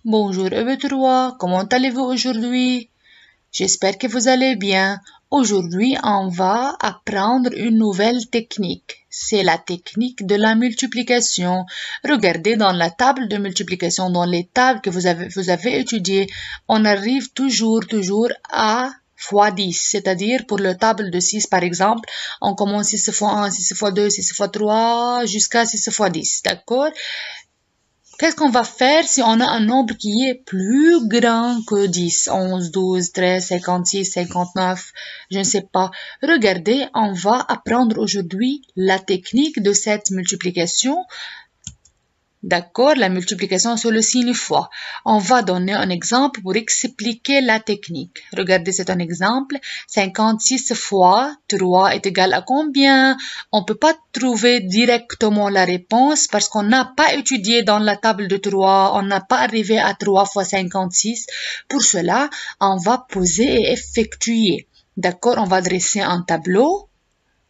Bonjour EB3, comment allez-vous aujourd'hui? J'espère que vous allez bien. Aujourd'hui, on va apprendre une nouvelle technique. C'est la technique de la multiplication. Regardez dans la table de multiplication, dans les tables que vous avez étudiées, on arrive toujours à fois 10, c'est-à-dire pour le table de 6 par exemple, on commence 6 fois 1, 6 fois 2, 6 fois 3, jusqu'à 6 fois 10, d'accord? Qu'est-ce qu'on va faire si on a un nombre qui est plus grand que 10, 11, 12, 13, 56, 59, je ne sais pas. Regardez, on va apprendre aujourd'hui la technique de cette multiplication. D'accord, la multiplication sur le signe fois. On va donner un exemple pour expliquer la technique. Regardez, c'est un exemple. 56 fois 3 est égal à combien? On ne peut pas trouver directement la réponse parce qu'on n'a pas étudié dans la table de 3. On n'a pas arrivé à 3 fois 56. Pour cela, on va poser et effectuer. D'accord, on va dresser un tableau.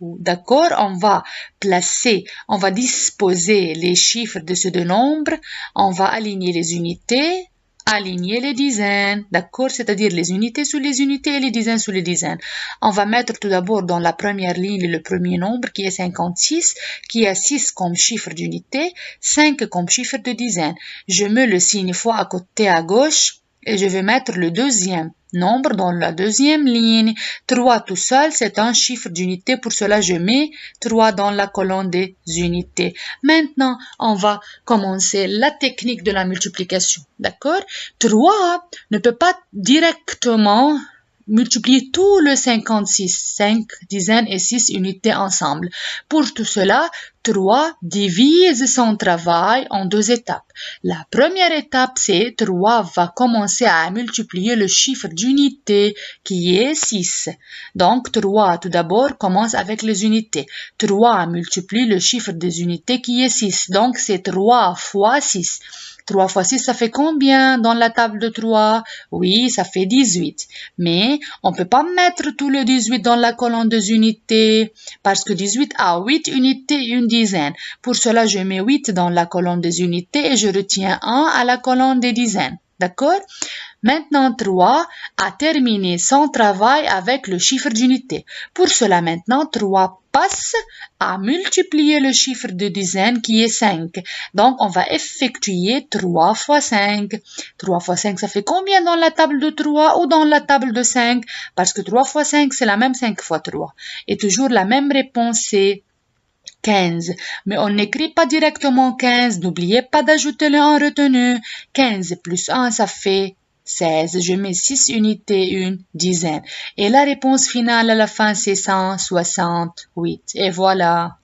D'accord, on va disposer les chiffres de ces deux nombres, on va aligner les unités, aligner les dizaines, d'accord, c'est-à-dire les unités sous les unités et les dizaines sous les dizaines. On va mettre tout d'abord dans la première ligne le premier nombre qui est 56, qui a 6 comme chiffre d'unité, 5 comme chiffre de dizaine. Je mets le signe fois à côté à gauche et je vais mettre le deuxième nombre dans la deuxième ligne. 3 tout seul, c'est un chiffre d'unité. Pour cela, je mets 3 dans la colonne des unités. Maintenant, on va commencer la technique de la multiplication. D'accord? 3 ne peut pas directement multiplier tout le 56, 5 dizaines et 6 unités ensemble. Pour tout cela, 3 divise son travail en deux étapes. La première étape, c'est 3 va commencer à multiplier le chiffre d'unité qui est 6. Donc, 3 tout d'abord commence avec les unités. 3 multiplie le chiffre des unités qui est 6. Donc, c'est 3 fois 6. 3 fois 6, ça fait combien dans la table de 3? Oui, ça fait 18. Mais on ne peut pas mettre tout le 18 dans la colonne des unités parce que 18 a 8 unités et une dizaine. Pour cela, je mets 8 dans la colonne des unités et je retiens 1 à la colonne des dizaines. D'accord? Maintenant, 3 a terminé son travail avec le chiffre d'unité. Pour cela, maintenant, 3 passe à multiplier le chiffre de dizaine qui est 5. Donc, on va effectuer 3 fois 5. 3 fois 5, ça fait combien dans la table de 3 ou dans la table de 5? Parce que 3 fois 5, c'est la même 5 fois 3. Et toujours la même réponse, c'est 15. Mais on n'écrit pas directement 15. N'oubliez pas d'ajouter le 1 retenu. 15 plus 1, ça fait 16. Je mets 6 unités, une dizaine. Et la réponse finale à la fin, c'est 168. Et voilà.